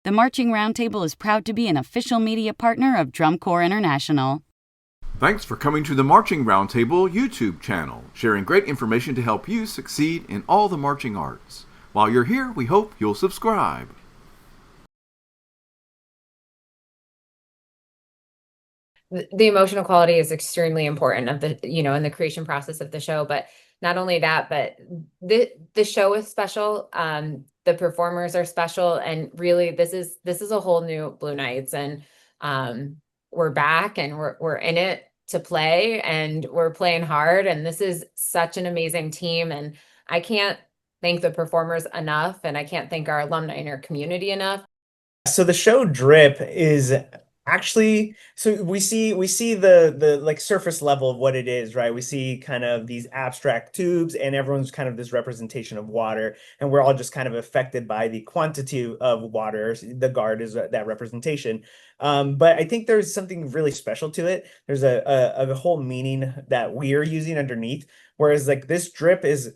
The Marching Roundtable is proud to be an official media partner of Drum Corps International. Thanks for coming to the Marching Roundtable YouTube channel, sharing great information to help you succeed in all the marching arts. While you're here, we hope you'll subscribe. The emotional quality is extremely important of the, in the creation process of the show. But not only that, but the show is special. The performers are special, and really, this is a whole new Blue Knights, and we're back, and we're in it to play, and we're playing hard. And this is such an amazing team, and I can't thank the performers enough, and I can't thank our alumni and our community enough. So the show Drip is actually, so we see the like surface level of what it is, right? We see kind of these abstract tubes, and everyone's kind of this representation of water, and we're all just kind of affected by the quantity of water. The guard is that representation. But I think there's something really special to it. There's a whole meaning that we're using underneath, whereas like this drip is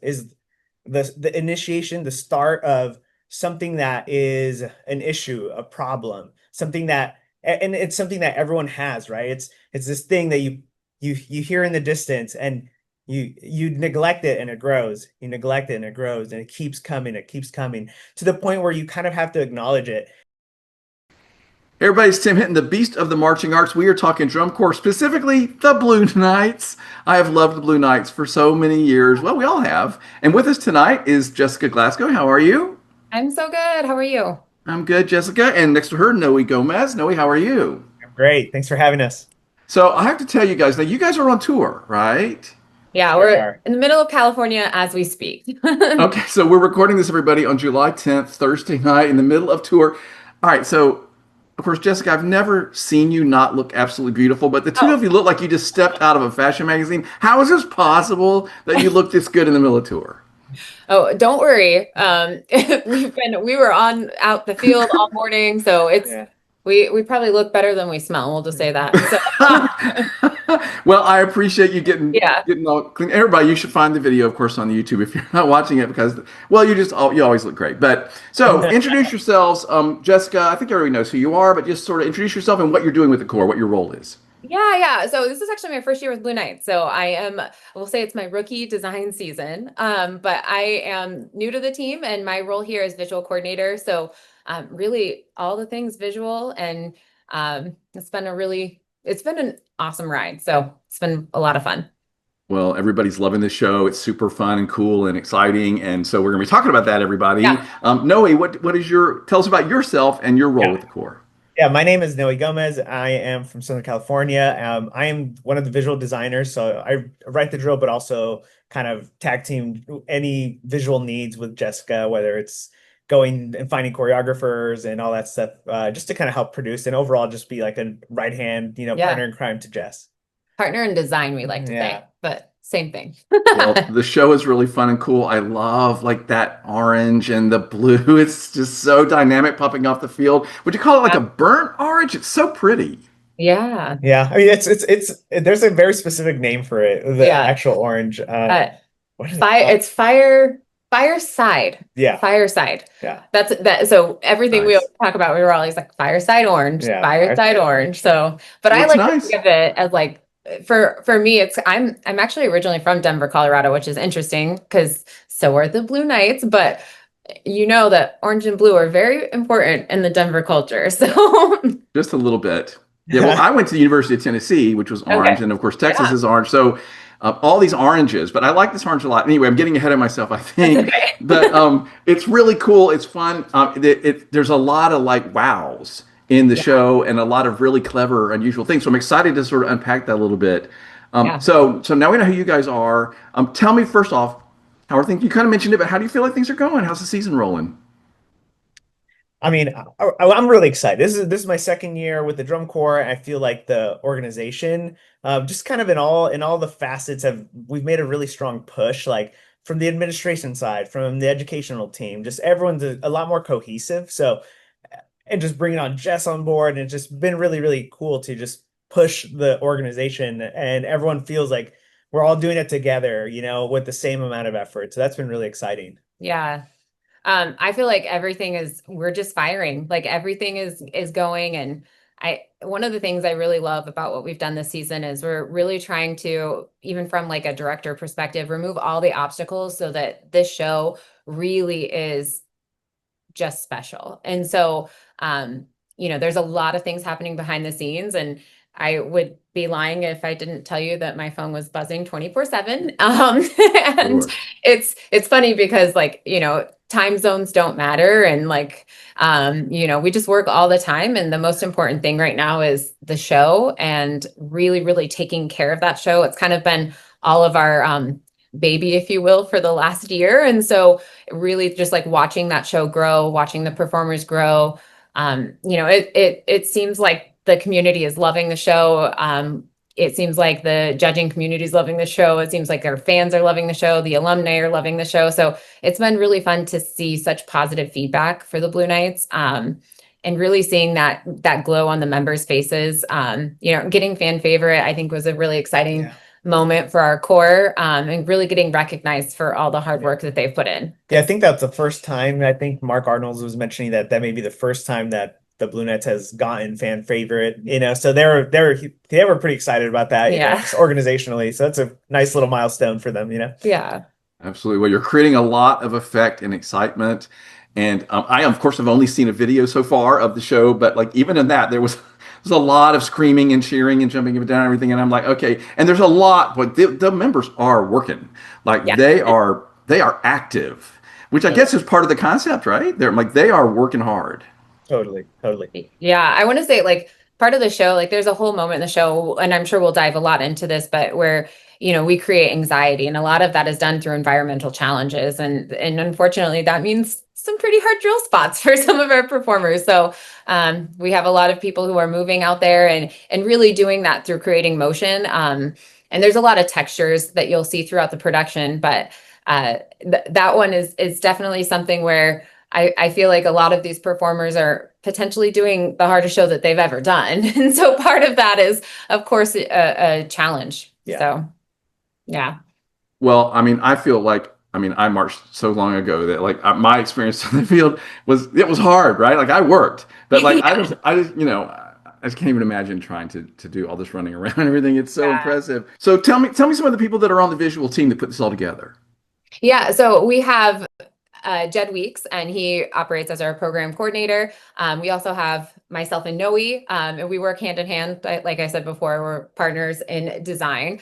the initiation, the start of something that is an issue, a problem, something that, and it's something that everyone has, right? It's this thing that you hear in the distance, and you neglect it and it grows. You neglect it and it grows, and it keeps coming to the point where you kind of have to acknowledge it. Hey everybody, it's Tim Hinton, the Beast of the Marching Arts. We are talking drum corps, specifically the Blue Knights. I have loved the Blue Knights for so many years. Well, we all have. And with us tonight is Jessica Glasgow. How are you? I'm so good. How are you? I'm good, Jessica. And next to her, Noe Gomez. Noe, how are you? I'm great. Thanks for having us. So I have to tell you guys, now you guys are on tour, right? Yeah, we're in the middle of California as we speak. Okay, so we're recording this, everybody, on July 10th, Thursday night, in the middle of tour. All right, so of course, Jessica, I've never seen you not look absolutely beautiful, but the two of you look like you just stepped out of a fashion magazine. How is this possible that you look this good in the middle of tour? Oh, don't worry. We were out the field all morning, so we probably look better than we smell. We'll just say that. So. Well, I appreciate you getting all clean. Everybody, you should find the video, of course, on the YouTube if you're not watching it, because, well, you always look great. But so introduce yourselves, Jessica. I think everybody knows who you are, but just sort of introduce yourself and what you're doing with the Corps, what your role is. Yeah. So this is actually my first year with Blue Knights. So we'll say it's my rookie design season. But I am new to the team, and my role here is visual coordinator. So really all the things visual, and it's been an awesome ride. So it's been a lot of fun. Well, everybody's loving this show. It's super fun and cool and exciting. And so we're going to be talking about that, everybody. Yeah. Noe, tell us about yourself and your role with the Corps. Yeah, my name is Noe Gomez. I am from Southern California. I am one of the visual designers, so I write the drill, but also kind of tag team any visual needs with Jessica, whether it's going and finding choreographers and all that stuff, just to kind of help produce and overall just be like a right hand, partner in crime to Jess. Partner in design, we like to say, but same thing. Well, the show is really fun and cool. I love like that orange and the blue. It's just so dynamic popping off the field. Would you call it like a burnt orange? It's so pretty. Yeah. Yeah. I mean, it's there's a very specific name for it. The actual orange. It's Fireside. Yeah. Fireside. Yeah. That's that. So everything we always talk about, we were always like Fireside Orange, Fireside Orange. So, but I like to think of it as like, for me, I'm actually originally from Denver, Colorado, which is interesting because so are the Blue Knights, but you know that orange and blue are very important in the Denver culture. So just a little bit. Yeah. Well, I went to the University of Tennessee, which was orange, and of course Texas is orange. So all these oranges, but I like this orange a lot. Anyway, I'm getting ahead of myself, I think. But it's really cool. It's fun. There's a lot of like wows in the show, and a lot of really clever, unusual things. So I'm excited to sort of unpack that a little bit. So now we know who you guys are. Tell me first off, how are things? You kind of mentioned it, but how do you feel like things are going? How's the season rolling? I mean, I'm really excited. This is my second year with the Drum Corps. I feel like the organization, just kind of in all the facets, we've made a really strong push. Like from the administration side, from the educational team, just everyone's a lot more cohesive. So, and just bringing on Jess on board, and it's just been really, really cool to just push the organization, and everyone feels like we're all doing it together, with the same amount of effort. So that's been really exciting. Yeah. I feel like we're just firing, like everything is going. And one of the things I really love about what we've done this season is we're really trying to, even from like a director perspective, remove all the obstacles so that this show really is just special. And so, there's a lot of things happening behind the scenes, and I would be lying if I didn't tell you that my phone was buzzing 24/7. And Sure. it's funny because time zones don't matter. And we just work all the time. And the most important thing right now is the show and really, really taking care of that show. It's kind of been all of our, baby, if you will, for the last year. And so really just like watching that show grow, watching the performers grow. It seems like the community is loving the show. It seems like the judging community is loving the show. It seems like our fans are loving the show. The alumni are loving the show. So it's been really fun to see such positive feedback for the Blue Knights. And really seeing that glow on the members' faces. Getting fan favorite, I think, was a really exciting moment for our core, and really getting recognized for all the hard work that they've put in. Yeah, I think that's the first time. I think Mark Arnold was mentioning that may be the first time that the Blue Knights has gotten fan favorite. So they were pretty excited about that. Just organizationally. So that's a nice little milestone for them. Yeah. Absolutely. Well, you're creating a lot of effect and excitement. And I, of course, have only seen a video so far of the show, but like even in that, there's a lot of screaming and cheering and jumping up and down and everything. And I'm like, okay. And there's a lot, but the members are working. Like they are active, which I guess is part of the concept, right? They are working hard. Totally. Yeah, I want to say part of the show, there's a whole moment in the show, and I'm sure we'll dive a lot into this, but where we create anxiety, and a lot of that is done through environmental challenges, and unfortunately that means some pretty hard drill spots for some of our performers. So we have a lot of people who are moving out there and really doing that through creating motion. And there's a lot of textures that you'll see throughout the production, but that one is definitely something where I feel like a lot of these performers are potentially doing the hardest show that they've ever done. And so part of that is, of course, a challenge. Yeah. So, yeah. Well, I mean, I feel like, I marched so long ago that my experience in the field was hard, right? Like I worked, but I just can't even imagine trying to do all this running around and everything. It's so impressive. So tell me some of the people that are on the visual team that put this all together. Yeah. So we have Jed Weeks, and he operates as our program coordinator. We also have myself and Noe, and we work hand in hand. Like I said before, we're partners in design.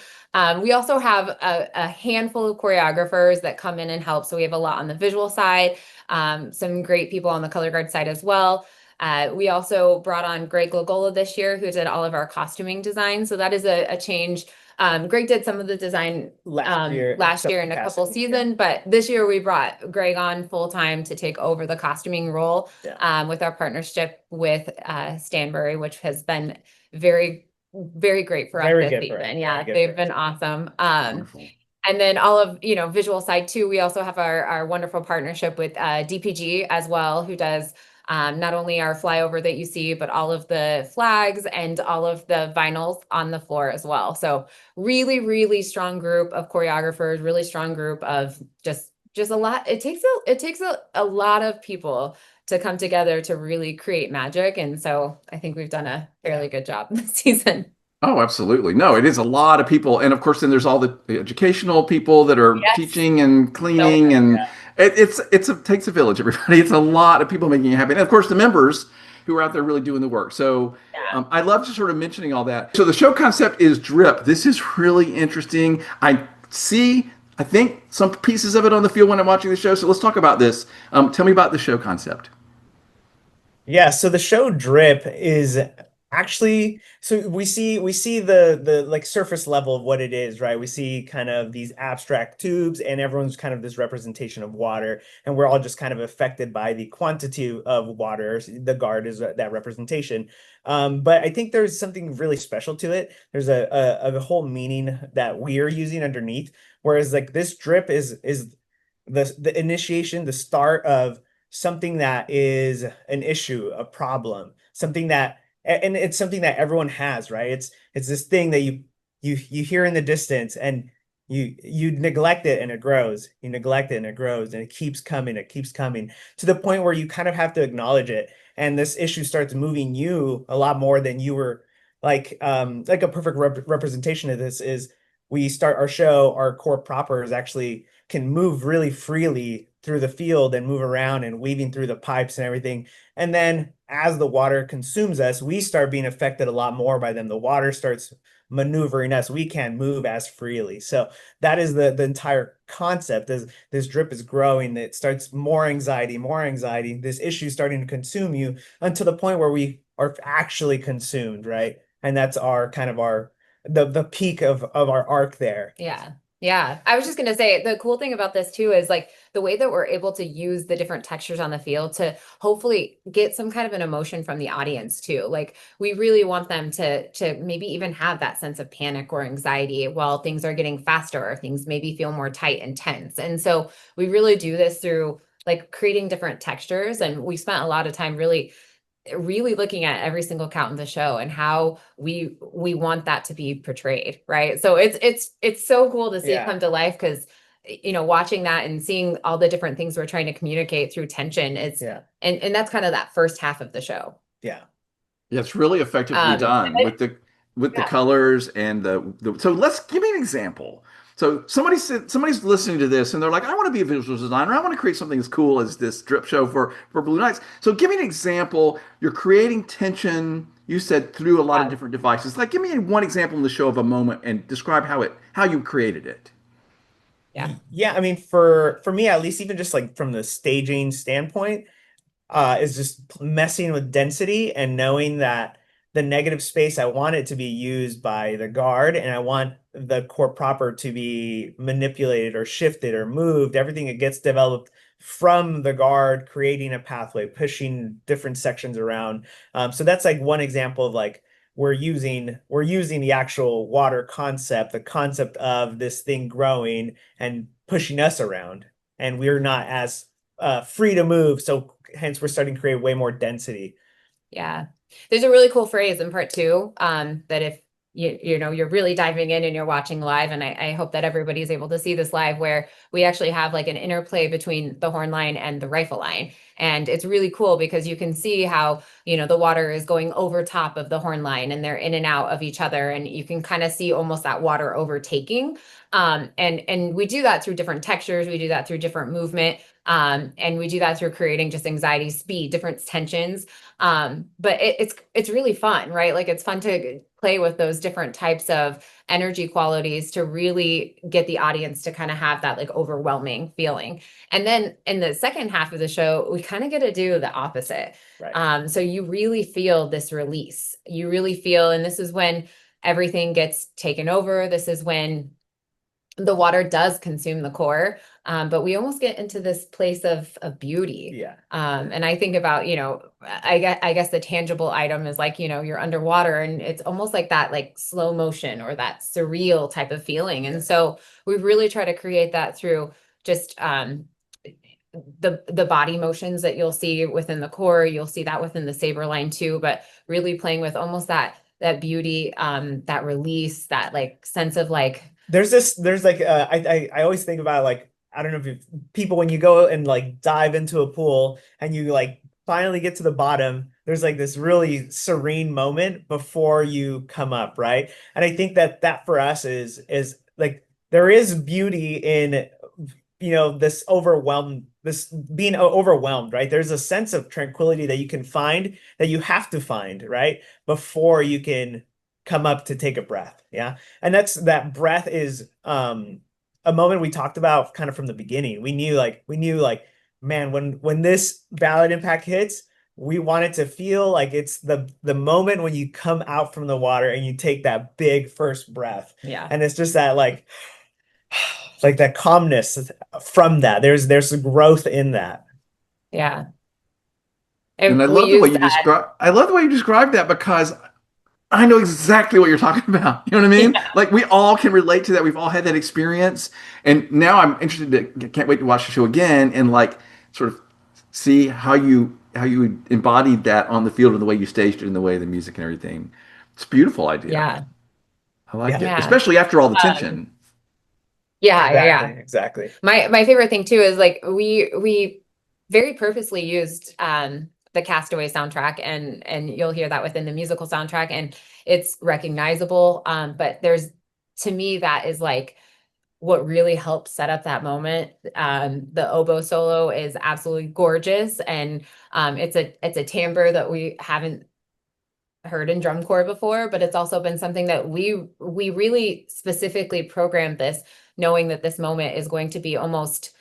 We also have a handful of choreographers that come in and help. So we have a lot on the visual side, some great people on the color guard side as well. We also brought on Greg Lagola this year, who did all of our costuming design. So that is a change. Greg did some of the design last year in a couple seasons, but this year we brought Greg on full time to take over the costuming role with our partnership with Stanbury, which has been very, very great for us this season. Yeah, they've been awesome. And then all of, visual side too, we also have our wonderful partnership with DPG as well, who does not only our flyover that you see, but all of the flags and all of the vinyls on the floor as well. So really, really strong group of choreographers, really strong group of just a lot. It takes a lot of people to come together to really create magic. And so I think we've done a fairly good job this season. Oh, absolutely. No, it is a lot of people. And of course, then there's all the educational people that are teaching and cleaning and it takes a village, everybody. It's a lot of people making it happen. And of course, the members who are out there really doing the work. So I love just sort of mentioning all that. So the show concept is drip. This is really interesting. I think some pieces of it on the field when I'm watching the show. So let's talk about this. Tell me about the show concept. Yeah. So the show drip is actually, so we see the like surface level of what it is, right? We see kind of these abstract tubes and everyone's kind of this representation of water, and we're all just kind of affected by the quantity of water. The guard is that representation. But I think there's something really special to it. There's a whole meaning that we're using underneath, whereas like this drip is the initiation, the start of something that is an issue, a problem, something that, and it's something that everyone has, right? It's this thing that you hear in the distance, and you neglect it and it grows. You neglect it and it grows, and it keeps coming. It keeps coming to the point where you kind of have to acknowledge it. And this issue starts moving you a lot more than you were like a perfect representation of this is we start our show, our core propers actually can move really freely through the field and move around and weaving through the pipes and everything. And then as the water consumes us, we start being affected a lot more by them. The water starts maneuvering us. We can't move as freely. So that is the entire concept. As this drip is growing, it starts more anxiety, more anxiety. This issue starting to consume you until the point where we are actually consumed, right? And that's our kind of our the peak of our arc there. Yeah. Yeah. I was just going to say the cool thing about this too is like the way that we're able to use the different textures on the field to hopefully get some kind of an emotion from the audience too. Like we really want them to maybe even have that sense of panic or anxiety while things are getting faster or things maybe feel more tight and tense. And so we really do this through like creating different textures. And we spent a lot of time really looking at every single count in the show and how we want that to be portrayed, right? So it's so cool to see it come to life because watching that and seeing all the different things we're trying to communicate through tension and that's kind of that first half of the show. Yeah, it's really effectively done with the colors and the so let's give me an example. So somebody's listening to this and they're like, I want to be a visual designer. I want to create something as cool as this drip show for Blue Nights. So give me an example. You're creating tension, you said, through a lot of different devices. Like give me one example in the show of a moment and describe how you created it. Yeah, I mean for me at least, even just like from the staging standpoint, is just messing with density and knowing that the negative space, I want it to be used by the guard, and I want the core proper to be manipulated or shifted or moved. Everything that gets developed from the guard, creating a pathway, pushing different sections around. So that's like one example of like we're using the actual water concept, the concept of this thing growing and pushing us around, and we're not as free to move. So hence we're starting to create way more density. Yeah. There's a really cool phrase in part 2 that if you're really diving in and you're watching live, and I hope that everybody's able to see this live, where we actually have like an interplay between the horn line and the rifle line. And it's really cool because you can see how, the water is going over top of the horn line and they're in and out of each other. And you can kind of see almost that water overtaking. And we do that through different textures. We do that through different movement. And we do that through creating just anxiety, speed, different tensions. But it's really fun, right? Like it's fun to play with those different types of energy qualities to really get the audience to kind of have that like overwhelming feeling. And then in the second half of the show, we kind of get to do the opposite. Right. So you really feel this release. You really feel, and this is when everything gets taken over. This is when the water does consume the core, but we almost get into this place of beauty. Yeah. And I think about, I guess the tangible item is like, you're underwater and it's almost like that, like slow motion or that surreal type of feeling. And so we really try to create that through just the body motions that you'll see within the core. You'll see that within the saber line too, but really playing with almost that beauty, that release, that like sense of like, there's like I always think about like, I don't know if people, when you go and like dive into a pool and you like finally get to the bottom, there's like this really serene moment before you come up, right? And I think that for us is like there is beauty in this being overwhelmed, right? There's a sense of tranquility that you can find, that you have to find, right, before you can come up to take a breath. Yeah. And that breath is a moment we talked about kind of from the beginning. We knew like, man, when this ballad impact hits, we want it to feel like it's the moment when you come out from the water and you take that big first breath. Yeah. And it's just that like that calmness from that. There's a growth in that. Yeah. And I love the way you describe that, because I know exactly what you're talking about. You know what I mean? Yeah. Like we all can relate to that. We've all had that experience. And now I'm can't wait to watch the show again and like sort of see how you embodied that on the field and the way you staged it and the way the music and everything. It's a beautiful idea. Yeah. I like it. Especially after all the tension. Yeah. Exactly. My favorite thing too is like we very purposely used the Castaway soundtrack, and you'll hear that within the musical soundtrack, and it's recognizable. But to me, that is like what really helped set up that moment. The oboe solo is absolutely gorgeous, and it's a timbre that we haven't heard in drum corps before, but it's also been something that we really specifically programmed this, knowing that this moment is going to be almost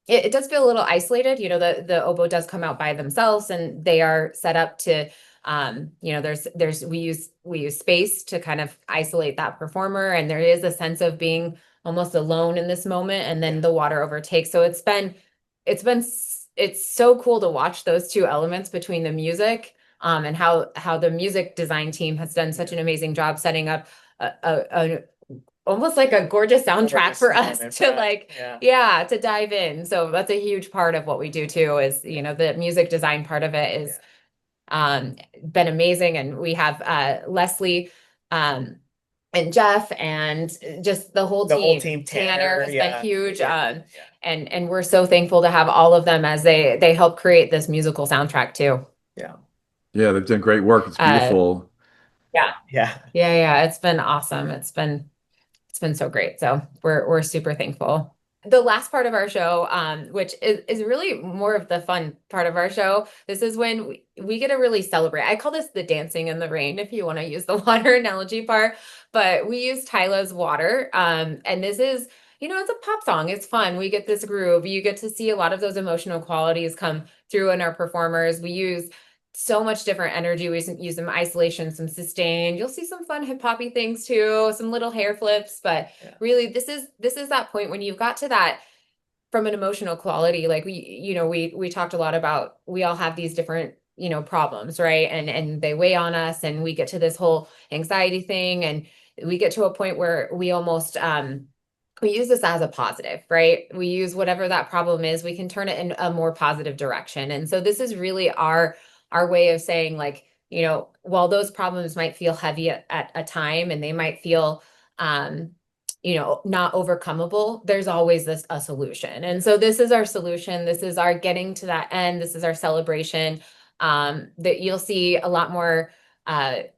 it does feel a little isolated. The oboe does come out by themselves, and they are set up to there's we use space to kind of isolate that performer, and there is a sense of being almost alone in this moment, and then the water overtakes. So it's so cool to watch those two elements between the music and how the music design team has done such an amazing job setting up a almost like a gorgeous soundtrack for us to to dive in. So that's a huge part of what we do too, is the music design part of it is been amazing. And we have Leslie and Jeff and just the whole team. Tanner has been huge. And we're so thankful to have all of them as they help create this musical soundtrack too. Yeah, they've done great work. It's beautiful. Yeah. It's been awesome. It's been so great. So we're super thankful. The last part of our show, which is really more of the fun part of our show, this is when we get to really celebrate. I call this the dancing in the rain, if you want to use the water analogy part, but we use Tyla's Water. And this is, it's a pop song. It's fun. We get this groove. You get to see a lot of those emotional qualities come through in our performers. We use so much different energy. We use some isolation, some sustain. You'll see some fun hip hoppy things too, some little hair flips, but really this is that point when you've got to that from an emotional quality. Like we talked a lot about, we all have these different, problems, right? And they weigh on us, and we get to this whole anxiety thing, and we get to a point where we almost, we use this as a positive, right? We use whatever that problem is, we can turn it in a more positive direction. And so this is really our way of saying, like, while those problems might feel heavy at a time, and they might feel, not overcomable, there's always a solution. And so this is our solution. This is our getting to that end. This is our celebration. That you'll see a lot more, I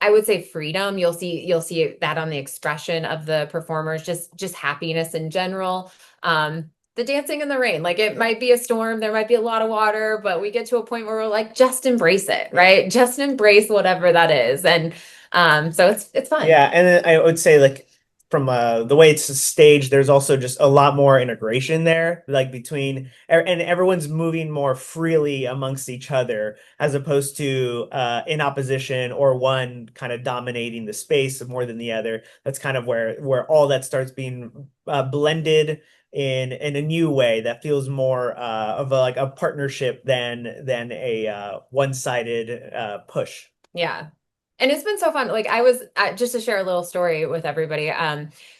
would say freedom. You'll see that on the expression of the performers, just happiness in general. The dancing in the rain, like, it might be a storm, there might be a lot of water, but we get to a point where we're like, just embrace it, right? Just embrace whatever that is. And so it's fun. Yeah. And then I would say, like, from the way it's staged, there's also just a lot more integration there, like between, and everyone's moving more freely amongst each other, as opposed to in opposition, or one kind of dominating the space more than the other. That's kind of where all that starts being blended in a new way that feels more of a partnership than a one-sided push. Yeah. And it's been so fun. Like, I was just to share a little story with everybody.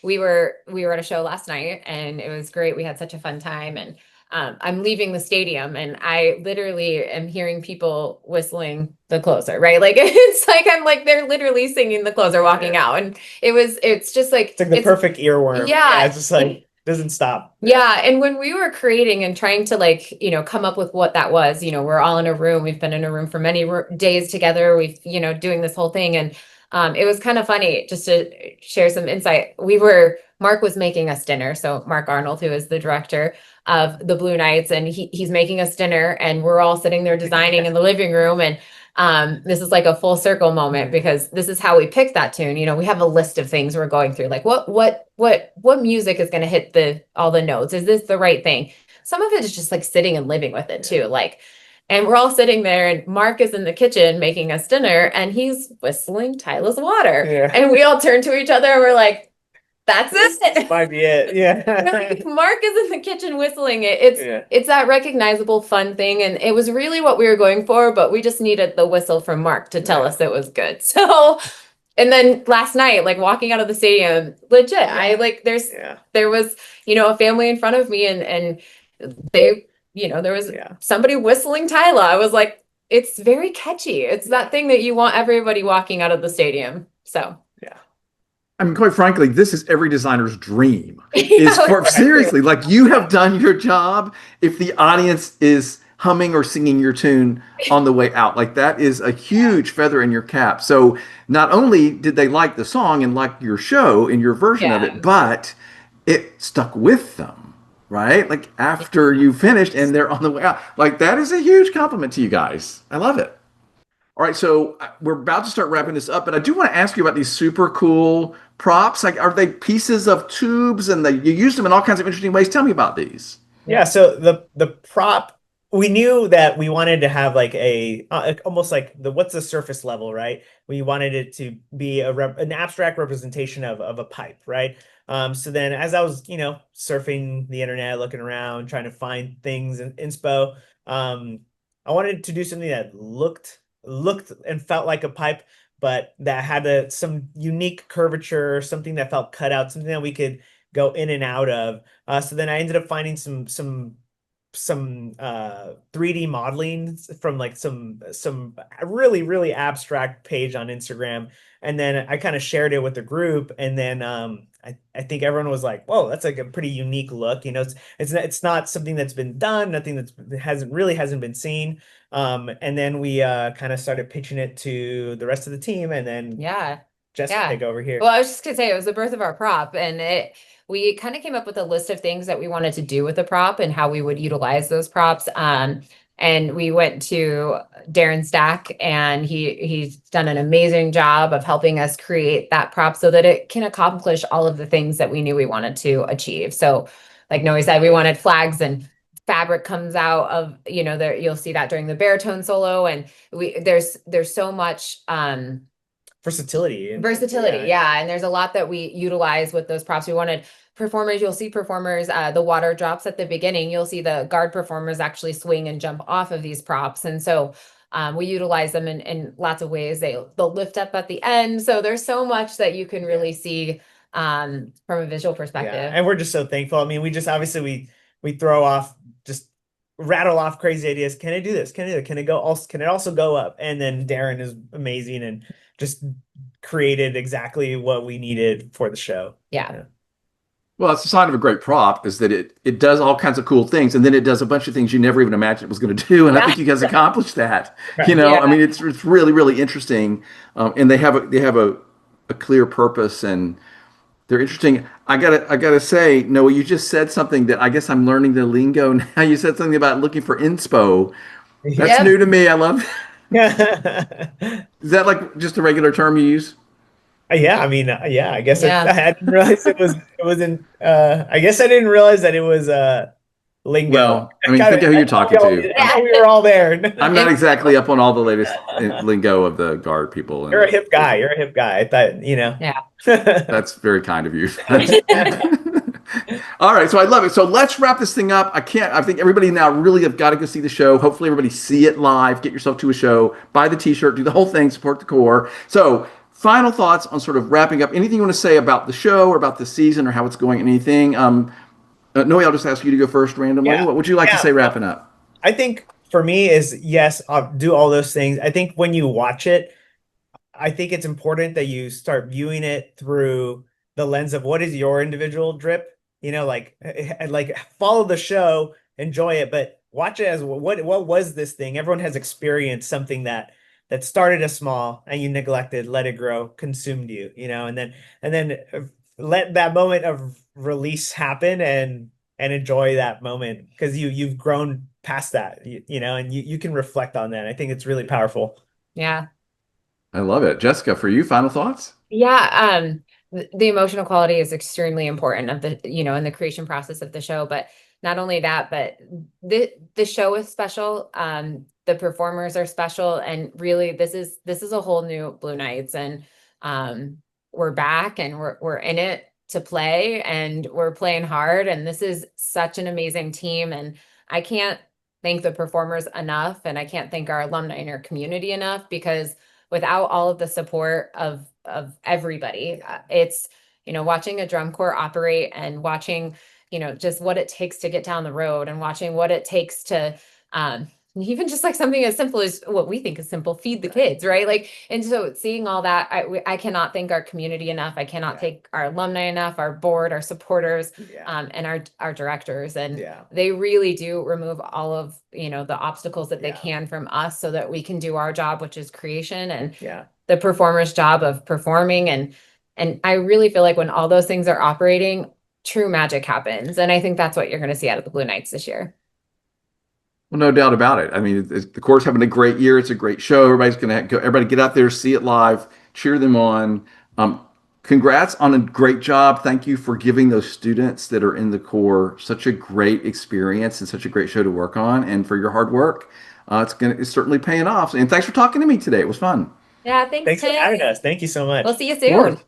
We were at a show last night, and it was great. We had such a fun time, and I'm leaving the stadium, and I literally am hearing people whistling the closer, right? Like, it's like, I'm like, they're literally singing the closer walking out. And it's just like, it's like the perfect earworm. Yeah. It's just like, doesn't stop. Yeah. And when we were creating and trying to, like, come up with what that was, we're all in a room. We've been in a room for many days together. We've, doing this whole thing. And it was kind of funny, just to share some insight. Mark was making us dinner. So Mark Arnold, who is the director of the Blue Knights, and he's making us dinner, and we're all sitting there designing in the living room. And this is like a full circle moment, because this is how we picked that tune. We have a list of things we're going through, like what music is going to hit all the notes? Is this the right thing? Some of it is just like sitting and living with it too. Like, and we're all sitting there, and Mark is in the kitchen making us dinner, and he's whistling Tyla's Water. Yeah. And we all turn to each other, and we're like, that's it. This might be it. Yeah. Mark is in the kitchen whistling it. It's that recognizable fun thing. And it was really what we were going for, but we just needed the whistle from Mark to tell us it was good. So, and then last night, like, walking out of the stadium, legit, there was, a family in front of me, and they, there was somebody whistling Tyla. I was like, it's very catchy. It's that thing that you want everybody walking out of the stadium. So. I mean, quite frankly, this is every designer's dream. Yeah, Is for exactly. seriously, like you have done your job. If the audience is humming or singing your tune on the way out, like that is a huge feather in your cap. So not only did they like the song and like your show and your version of Yeah. it, but it stuck with them, right? Like after you finished and they're on the way out. Like that is a huge compliment to you guys. I love it. All right, so we're about to start wrapping this up, but I do want to ask you about these super cool props. Like, are they pieces of tubes, and you use them in all kinds of interesting ways? Tell me about these. Yeah, so the prop, we knew that we wanted to have like a almost like the what's the surface level, right? We wanted it to be an abstract representation of a pipe, right? So then as I was, surfing the internet, looking around, trying to find things in inspo, I wanted to do something that looked and felt like a pipe, but that had some unique curvature, something that felt cut out, something that we could go in and out of. So then I ended up finding some 3D modeling from like some really abstract page on Instagram, and then I kind of shared it with the group, and then I think everyone was like, "Whoa, that's like a pretty unique look." It's not something that's been done, nothing that's hasn't been seen. And then we kind of started pitching it to the rest of the team, and then Yeah. Jessica Yeah. take over here. Well, I was just gonna say it was the birth of our prop, and we kind of came up with a list of things that we wanted to do with the prop and how we would utilize those props. And we went to Darren Stack, and he's done an amazing job of helping us create that prop so that it can accomplish all of the things that we knew we wanted to achieve. So, like Noe said, we wanted flags and fabric comes out of, there you'll see that during the baritone solo, and there's so much Versatility. Yeah. And there's a lot that we utilize with those props. We wanted performers, you'll see performers, the water drops at the beginning, you'll see the guard performers actually swing and jump off of these props. And so we utilize them in lots of ways. They'll lift up at the end. So there's so much that you can really see from a visual perspective. Yeah, and we're just so thankful. I mean, we just obviously we throw off, just rattle off crazy ideas. Can I do this? Can I do it? Can it go also, can it also go up? And then Darren is amazing and just created exactly what we needed for the show. Yeah. Well, it's a sign of a great prop is that it does all kinds of cool things, and then it does a bunch of things you never even imagined it was going to do. And I think you guys accomplished that. I mean, it's really really interesting, and they have a clear purpose, and they're interesting. I gotta say, Noah, you just said something that I guess I'm learning the lingo now. You said something about looking for inspo. That's new to me. I love that. Is that like just a regular term you use? Yeah, I mean, yeah, I guess I didn't realize it wasn't. I guess I didn't realize that it was lingo. Well, I mean, think of who you're talking to. Yeah, we were all there. I'm not exactly up on all the latest lingo of the guard people. You're a hip guy. You're a hip guy. I thought, Yeah. That's very kind of you. All right, so I love it. So let's wrap this thing up. I think everybody now really have got to go see the show. Hopefully everybody see it live. Get yourself to a show. Buy the t-shirt. Do the whole thing. Support the core. So final thoughts on sort of wrapping up. Anything you want to say about the show or about the season or how it's going? Anything? Noe, I'll just ask you to go first randomly. Yeah. What would you like to say wrapping up? I think for me is, yes, I'll do all those things. I think when you watch it, I think it's important that you start viewing it through the lens of what is your individual drip. Like follow the show, enjoy it, but watch it as what was this thing? Everyone has experienced something that started as small and you neglected, let it grow, consumed you, and then let that moment of release happen and enjoy that moment because you've grown past that, and you can reflect on that. I think it's really powerful. Yeah. I love it. Jessica, for you, final thoughts? Yeah. The emotional quality is extremely important of the, in the creation process of the show, but not only that, but the show is special. The performers are special, and really this is a whole new Blue Knights, and we're back and we're in it to play, and we're playing hard, and this is such an amazing team, and I can't thank the performers enough, and I can't thank our alumni and our community enough, because without all of the support of everybody, it's, watching a drum corps operate and watching, just what it takes to get down the road, and watching what it takes to even just like something as simple as what we think is simple, feed the kids, right? Like, and so seeing all that, I cannot thank our community enough. I cannot thank our alumni enough, our board, our supporters, and our directors. And they really do remove all of, the obstacles that they can from us so that we can do our job, which is creation, and the performer's job of performing. And I really feel like when all those things are operating, true magic happens. And I think that's what you're going to see out of the Blue Knights this year. Well, no doubt about it. I mean, the Corps having a great year. It's a great show. Everybody's going to go. Everybody get out there, see it live, cheer them on. Congrats on a great job. Thank you for giving those students that are in the Corps such a great experience and such a great show to work on, and for your hard work. It's certainly paying off. And thanks for talking to me today. It was fun. Yeah, thanks for having us. Thank you so much. We'll see you soon.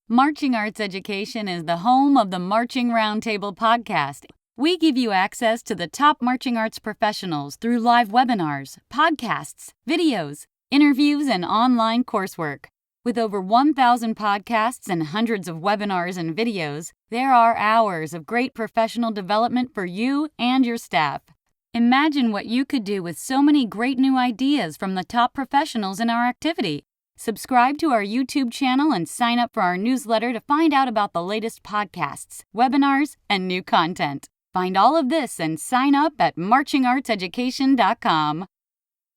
Marching Arts Education is the home of the Marching Roundtable podcast. We give you access to the top marching arts professionals through live webinars, podcasts, videos, interviews, and online coursework. With over 1,000 podcasts and hundreds of webinars and videos, there are hours of great professional development for you and your staff. Imagine what you could do with so many great new ideas from the top professionals in our activity. Subscribe to our YouTube channel and sign up for our newsletter to find out about the latest podcasts, webinars, and new content. Find all of this and sign up at marchingartseducation.com.